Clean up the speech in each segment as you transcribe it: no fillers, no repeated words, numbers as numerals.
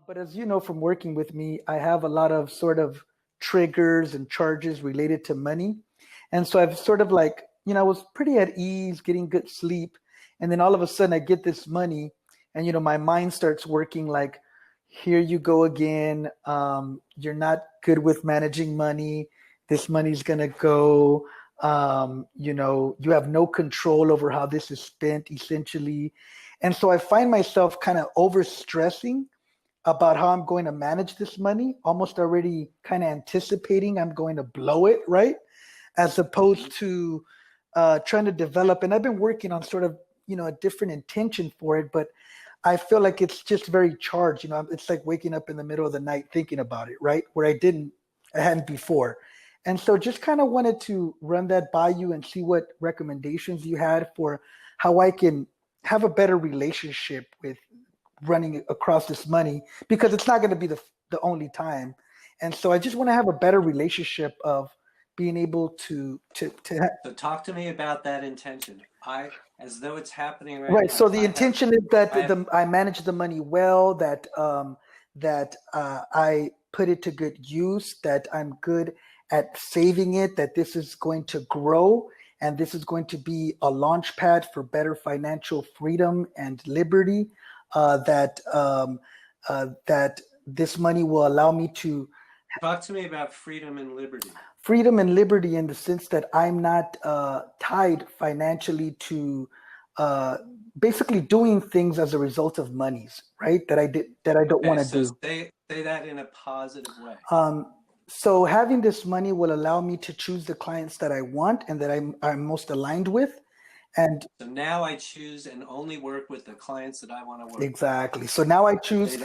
But as you know from working with me, I have a lot of sort of triggers and charges related to money. And so I've sort of like, I was pretty at ease, getting good sleep. And then all of a sudden I get this money and, my mind starts working like, here you go again. You're not good with managing money. This money's going to go. You have no control over how this is spent essentially. And so I find myself kind of over stressing about how I'm going to manage this money, almost already kind of anticipating I'm going to blow it, right? As opposed to trying to develop. And I've been working on sort of, a different intention for it, but I feel like it's just very charged. It's like waking up in the middle of the night thinking about it, right? Where I hadn't before. And so just kind of wanted to run that by you and see what recommendations you had for how I can have a better relationship with running across this money, because it's not going to be the only time. And so I just want to have a better relationship of being able to So talk to me about that intention. As though it's happening right right. now. So the intention is that I manage the money well, that I put it to good use, that I'm good at saving it, that this is going to grow, and this is going to be a launch pad for better financial freedom and liberty. That this money will allow me to talk to me about freedom and liberty. Freedom and liberty in the sense that I'm not tied financially to basically doing things as a result of monies, right? That I don't want to do. Say that in a positive way. So having this money will allow me to choose the clients that I want and that I'm most aligned with. And so now I choose and only work with the clients that I want to work with. Exactly. So now I choose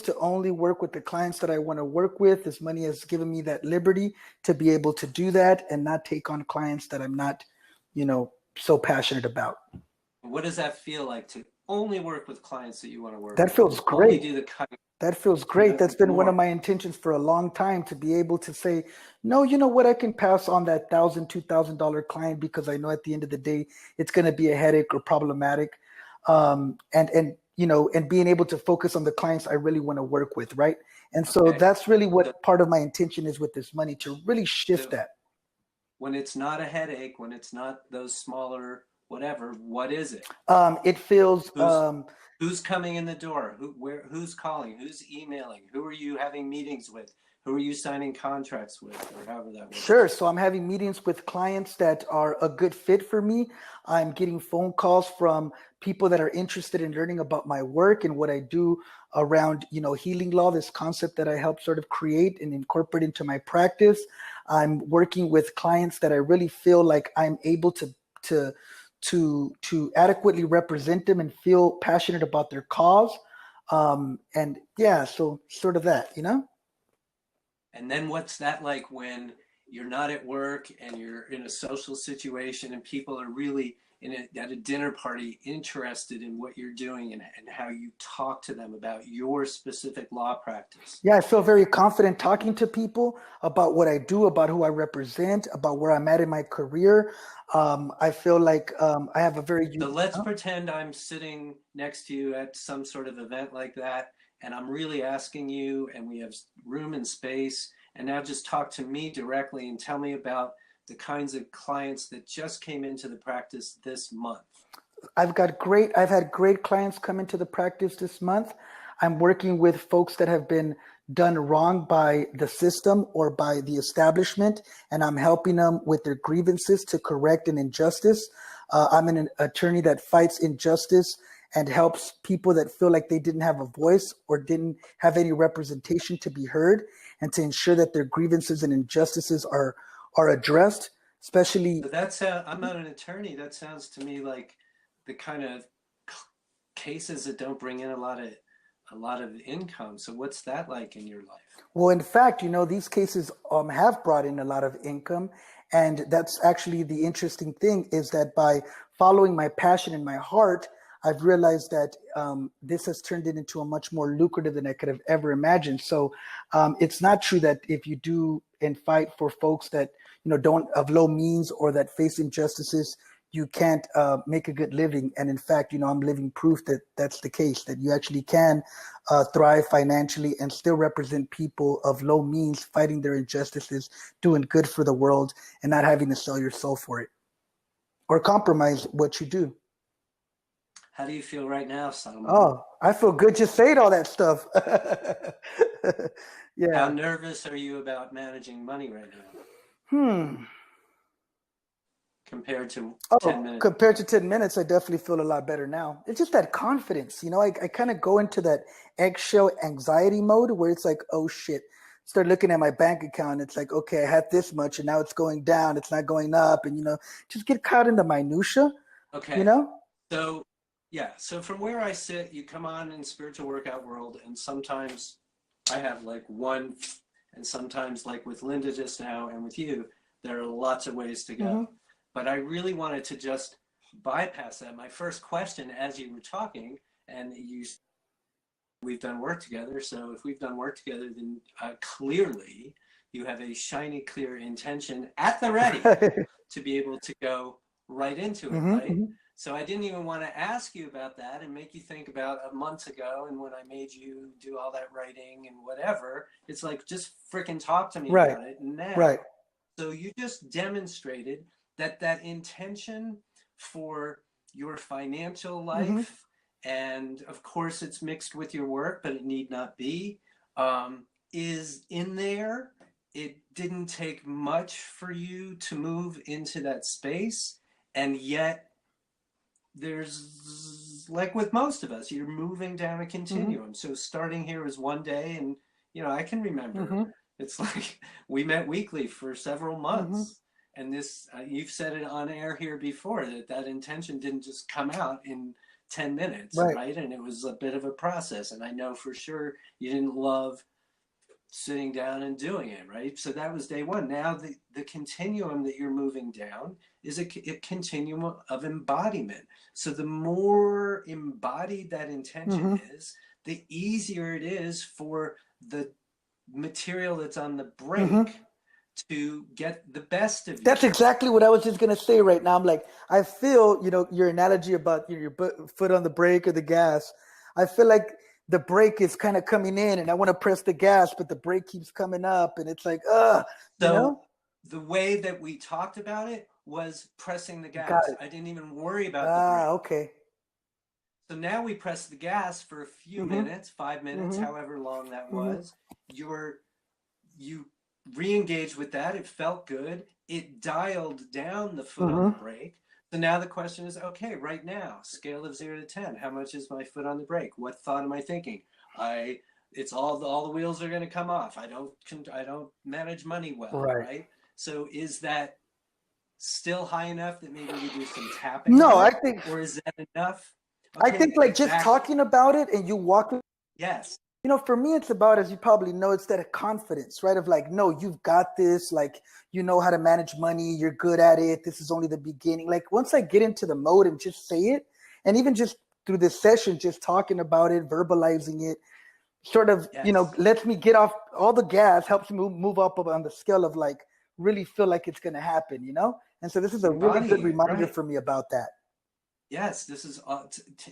to only work with the clients that I want to work with. This money has given me that liberty to be able to do that and not take on clients that I'm not, so passionate about. What does that feel like to only work with clients that you want to work with? That feels great. Only do the That feels great. That's been one of my intentions for a long time, to be able to say, no, you know what, I can pass on that $1,000, $2,000 client because I know at the end of the day, it's going to be a headache or problematic. And being able to focus on the clients I really want to work with. Right. And so that's really what part of my intention is with this money, to really shift that. When it's not a headache, when it's not those smaller, whatever, what is it? It feels, who's coming in the door? Who's calling? Who's emailing? Who are you having meetings with? Who are you signing contracts with, or however that works? Sure. So I'm having meetings with clients that are a good fit for me. I'm getting phone calls from people that are interested in learning about my work and what I do around, healing law, this concept that I help sort of create and incorporate into my practice. I'm working with clients that I really feel like I'm able to adequately represent them and feel passionate about their cause. So sort of that, And then what's that like when you're not at work and you're in a social situation and people are really at a dinner party interested in what you're doing and how you talk to them about your specific law practice? Yeah, I feel very confident talking to people about what I do, about who I represent, about where I'm at in my career. I feel like I have a very... So let's pretend I'm sitting next to you at some sort of event like that, and I'm really asking you, and we have room and space, and now just talk to me directly and tell me about the kinds of clients that just came into the practice this month. I've had great clients come into the practice this month. I'm working with folks that have been done wrong by the system or by the establishment, and I'm helping them with their grievances to correct an injustice. I'm an attorney that fights injustice and helps people that feel like they didn't have a voice or didn't have any representation to be heard, and to ensure that their grievances and injustices are addressed, especially... I'm not an attorney. That sounds to me like the kind of cases that don't bring in a lot of income. So what's that like in your life? Well, in fact, these cases have brought in a lot of income. And that's actually the interesting thing, is that by following my passion and my heart, I've realized that this has turned it into a much more lucrative than I could have ever imagined. So it's not true that if you do and fight for folks that don't have low means or that face injustices, you can't make a good living. And in fact, I'm living proof that that's the case, that you actually can thrive financially and still represent people of low means, fighting their injustices, doing good for the world, and not having to sell your soul for it or compromise what you do. How do you feel right now, Solomon? Oh, I feel good just saying all that stuff. How Yeah. nervous are you about managing money right now Hmm. compared to 10 Oh, minutes? compared to 10 minutes, I definitely feel a lot better now. It's just that confidence. I kind of go into that eggshell anxiety mode where it's like, oh shit. Start looking at my bank account. It's like, okay, I had this much and now it's going down. It's not going up. And, just get caught in the minutia, you Okay. know? So, yeah. So from where I sit, you come on in spiritual workout world, and sometimes I have like one, and sometimes like with Linda just now and with you, there are lots of ways to go. Mm-hmm. But I really wanted to just bypass that. My first question as you were talking, and we've done work together. So if we've done work together, then clearly you have a shiny, clear intention at the ready to be able to go right into it, Mm-hmm. right? Mm-hmm. So I didn't even want to ask you about that and make you think about a month ago and when I made you do all that writing and whatever. It's like, just freaking talk to me Right. about it now. Right. So you just demonstrated that intention for your financial Mm-hmm. life, and of course it's mixed with your work, but it need not be, is in there. It didn't take much for you to move into that space, and yet there's, like with most of us, you're moving down a Mm-hmm. continuum. So starting here is one day, and I can remember Mm-hmm. it's like we met weekly for several Mm-hmm. months, and this you've said it on air here before, that intention didn't just come out in 10 minutes, Right. right? And it was a bit of a process, and I know for sure you didn't love sitting down and doing it, right? So that was day one. Now the continuum that you're moving down is a continuum of embodiment. So the more embodied that intention Mm-hmm. is, the easier it is for the material that's on the Mm-hmm. break to get the best of you. That's exactly what I was just gonna say right now. I'm like, I feel, your analogy about your foot on the brake or the gas. I feel like the brake is kind of coming in, and I want to press the gas, but the brake keeps coming up, and it's like, you So know. the way that we talked about it was pressing the Got gas. it. I didn't even worry about the brake. Okay. So now we press the gas for a few Mm-hmm. minutes, 5 minutes, Mm-hmm. however long that Mm-hmm. was. You re-engaged with that. It felt good. It dialed down the foot on the Mm-hmm. brake. So now the question is, okay, right now, scale of 0 to 10, how much is my foot on the brake? What thought am I thinking? It's all the wheels are going to come off. I don't manage money well, Right. right? So is that still high enough that maybe we do some tapping No, on I it, think or is that enough? I Okay, think like just exactly. talking about it and you walk. Yes. For me, it's about, as you probably know, it's that confidence, right? Of like, no, you've got this. Like, you know how to manage money. You're good at it. This is only the beginning. Like, once I get into the mode and just say it, and even just through this session, just talking about it, verbalizing it, sort of, Yes. lets me get off all the gas, helps me move up on the scale of like, really feel like it's going to happen. And so this is a really good Embodying it, reminder right. for me about that. Yes, this is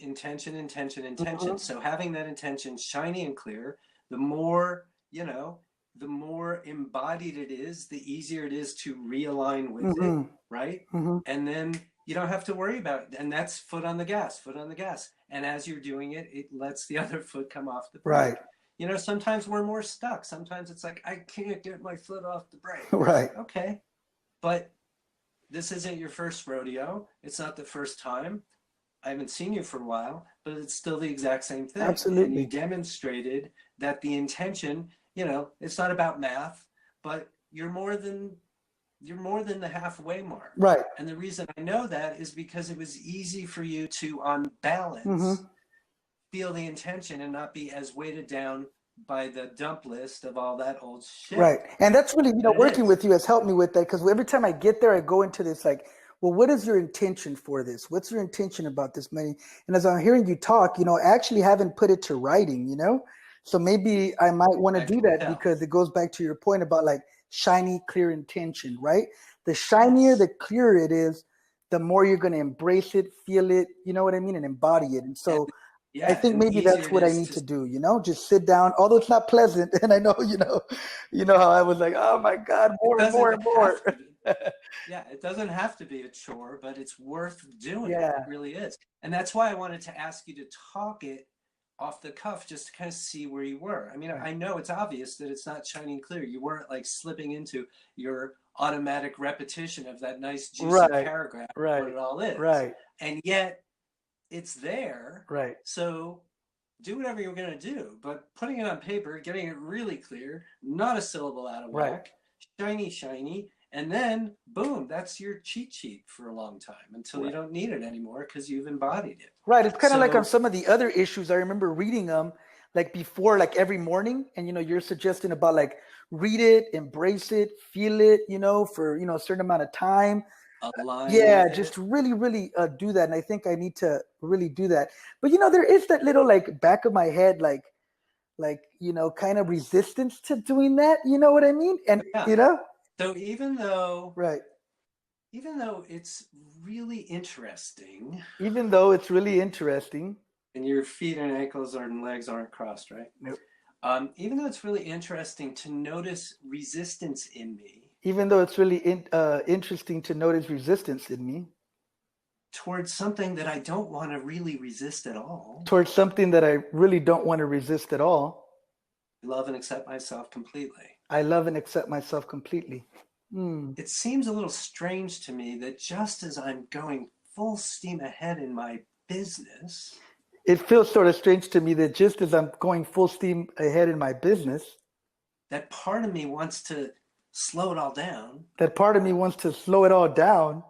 intention, intention, intention. Mm-hmm. So having that intention shiny and clear, the more, the more embodied it is, the easier it is to realign with it, Mm-hmm. right? Mm-hmm. And then you don't have to worry about it. And that's foot on the gas, foot on the gas. And as you're doing it, it lets the other foot come off the brake. Right. Sometimes we're more stuck. Sometimes it's like, I can't get my foot off the brake. Right. Okay. But this isn't your first rodeo. It's not the first time. I haven't seen you for a while, but it's still the exact same thing. And you Absolutely. demonstrated that the intention, it's not about math, but you're more than the halfway mark. Right. And the reason I know that is because it was easy for you to, on balance, Mm-hmm. feel the intention and not be as weighted down by the dump list of all that old shit. Right. And that's really, But it working is. with you has helped me with that, because every time I get there, I go into this like, well, what is your intention for this? What's your intention about this money? And as I'm hearing you talk, I actually haven't put it to writing. So maybe I might want to I do can that, tell. because it goes back to your point about like shiny, clear intention, right? The shinier, Yes. the clearer it is, the more you're going to embrace it, feel it, you know what I mean, and embody it. And And so I yeah, think and the maybe easier that's it what I is need to, to do, just sit down, although it's not pleasant. And I know, how I was like, oh my God, it more and more doesn't and have more. to be. Yeah, it doesn't have to be a chore, but it's worth doing. It Yeah, really is. And that's why I wanted to ask you to talk it off the cuff just to kind of see where you were. I mean, right, I know it's obvious that it's not shining clear. You weren't like slipping into your automatic repetition of that nice, juicy right, paragraph of what right, it all is. right, And yet it's there. right, So do whatever you're going to do, but putting it on paper, getting it really clear, not a syllable out of right. whack, shiny, and then boom, that's your cheat sheet for a long time until you Right. don't need it anymore because you've embodied it. Right. It's kind of like on So some of the other issues. I remember reading them like before, like every morning. And, you're suggesting about like read it, embrace it, feel it, for, a certain amount of time. align Yeah, with just it. really, really do that. And I think I need to really do that. But, there is that little like back of my head, like, kind of resistance to doing that. You know what I mean? And, Yeah. So right. even though it's really interesting, Even though it's really interesting. and your feet and ankles and legs aren't crossed, right? Nope. Even though it's really interesting to notice resistance in me Even though it's really interesting to notice resistance in me towards something that I don't want to really resist at all, towards something that I really don't want to resist at all, love and accept myself completely. I love and accept myself completely. It seems a little strange to me that just as I'm going full steam ahead in my business, It feels sort of strange to me that just as I'm going full steam ahead in my business, that part of me wants to slow it all down. that part of me wants to slow it all down.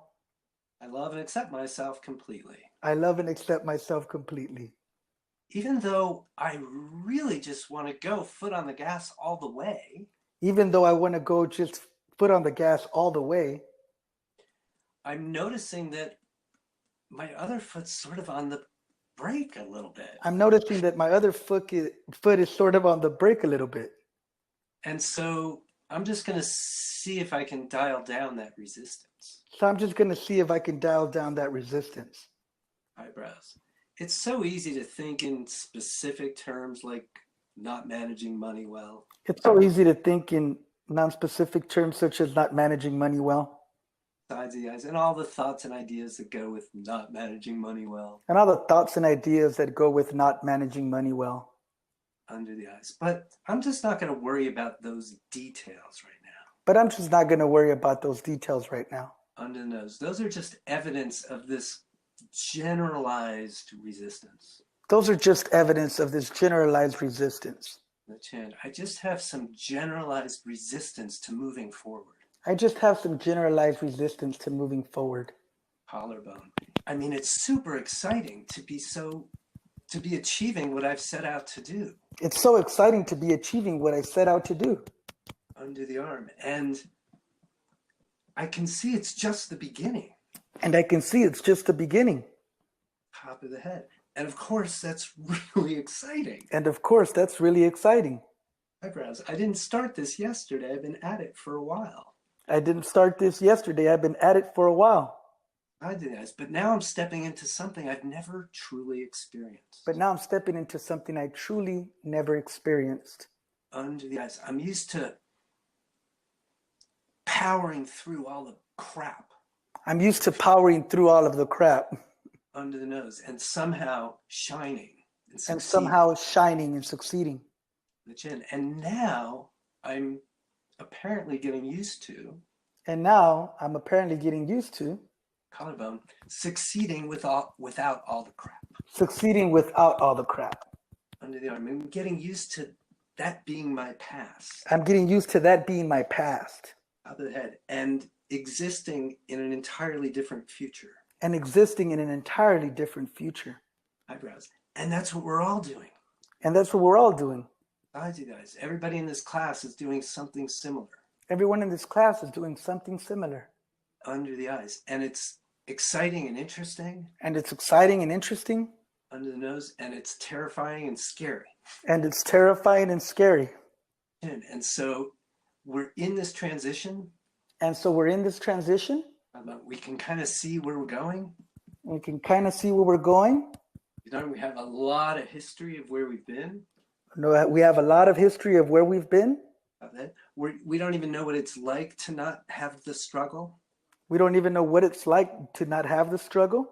I love and accept myself completely. I love and accept myself completely. Even though I really just want to go foot on the gas all the way, Even though I want to go just foot on the gas all the way, I'm noticing that my other foot's sort of on the brake a little bit. I'm noticing that my other foot is sort of on the brake a little bit. And so I'm just going to see if I can dial down that resistance. So I'm just going to see if I can dial down that resistance. Eyebrows. It's so easy to think in specific terms like not managing money well. It's so easy to think in non-specific terms such as not managing money well. Sides of the eyes, and all the thoughts and ideas that go with not managing money well. And all the thoughts and ideas that go with not managing money well. Under the eyes. But I'm just not going to worry about those details right now. But I'm just not going to worry about those details right now. Under the nose. Those are just evidence of this generalized resistance. Those are just evidence of this generalized resistance. The chin. I just have some generalized resistance to moving forward. I just have some generalized resistance to moving forward. Collarbone. I mean, it's super exciting to be achieving what I've set out to do. It's so exciting to be achieving what I set out to do. Under the arm. And I can see it's just the beginning. And I can see it's just the beginning. Top of the head. And of course, that's really exciting. And of course, that's really exciting. Eyebrows. I didn't start this yesterday. I've been at it for a while. I didn't start this yesterday. I've been at it for a while. I did this, but now I'm stepping into something I've never truly experienced. But now I'm stepping into something I truly never experienced. Under the eyes. I'm used to powering through all the crap. I'm used to powering through all of the crap. Under the nose and somehow shining. And somehow shining and succeeding. The chin. And now I'm apparently getting used to. And now I'm apparently getting used to. Collarbone. Succeeding without all the crap. Succeeding without all the crap. Under the arm. I'm getting used to that being my past. I'm getting used to that being my past. Top of the head. And existing in an entirely different future. And existing in an entirely different future. Eyebrows. And that's what we're all doing. And that's what we're all doing. You guys. Everybody in this class is doing something similar. Everyone in this class is doing something similar. Under the eyes. And it's exciting and interesting. And it's exciting and interesting. Under the nose. And it's terrifying and scary. And it's terrifying and scary. And so we're in this transition. And so we're in this transition. We can kind of see where we're going. We can kind of see where we're going. We have a lot of history of where we've been. No, we have a lot of history of where we've been. We don't even know what it's like to not have the struggle. We don't even know what it's like to not have the struggle.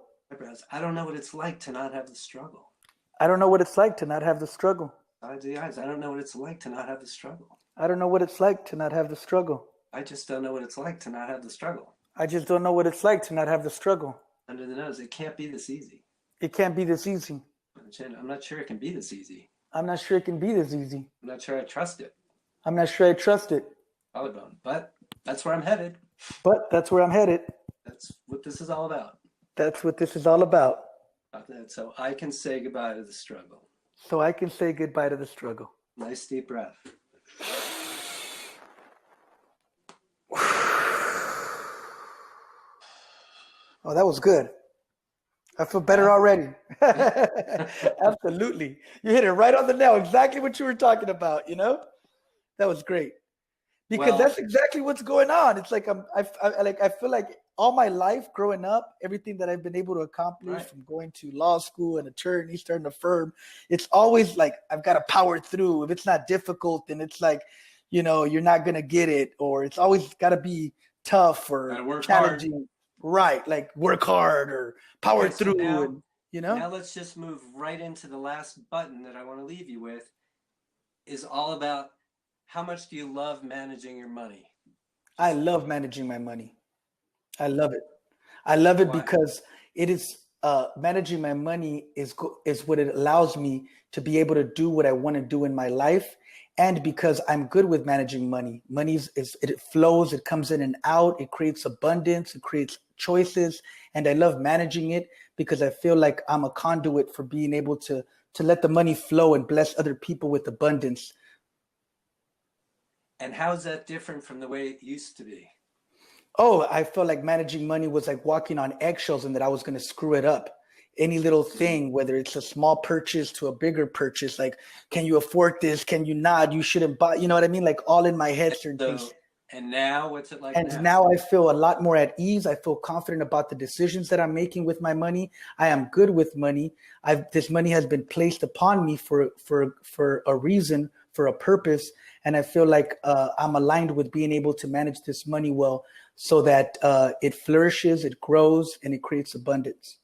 I don't know what it's like to not have the struggle. I don't know what it's like to not have the struggle. Sides of the eyes. I don't know what it's like to not have the struggle. I don't know what it's like to not have the struggle. I just don't know what it's like to not have the struggle. I just don't know what it's like to not have the struggle. Under the nose, it can't be this easy. It can't be this easy. I'm not sure it can be this easy. I'm not sure it can be this easy. I'm not sure I trust it. I'm not sure I trust it. Collarbone. But that's where I'm headed. But that's where I'm headed. That's what this is all about. That's what this is all about. So I can say goodbye to the struggle. So I can say goodbye to the struggle. Nice deep breath. Oh, that was good. I feel better already. Absolutely. You hit it right on the nail. Exactly what you were talking about, you know? That was great. Because that's exactly what's going on. It's like I feel like all my life growing up, everything that I've been able to accomplish from going to law school and attorney, starting a firm, it's always like I've got to power through. If it's not difficult, then it's like, you know, you're not going to get it, or it's always got to be tough or challenging. Hard. Right, like work hard or power through. So now, and, you know. Now let's just move right into the last button that I want to leave you with. Is all about how much do you love managing your money? I love managing my money. I love it. I love it. Why? Because it is managing my money is what it allows me to be able to do what I want to do in my life. And because I'm good with managing money. Money it flows, it comes in and out, it creates abundance, it creates choices. And I love managing it because I feel like I'm a conduit for being able to let the money flow and bless other people with abundance. And how is that different from the way it used to be? Oh, I felt like managing money was like walking on eggshells and that I was going to screw it up. Any little thing, whether it's a small purchase to a bigger purchase, like, can you afford this? Can you not? You shouldn't buy, you know what I mean? Like all in my head, certain things. And now what's it like and now I feel a lot more at ease. I feel confident about the decisions that I'm making with my money. I am good with money. This money has been placed upon me for a reason, for a purpose. And I feel like I'm aligned with being able to manage this money well so that it flourishes, it grows, and it creates abundance.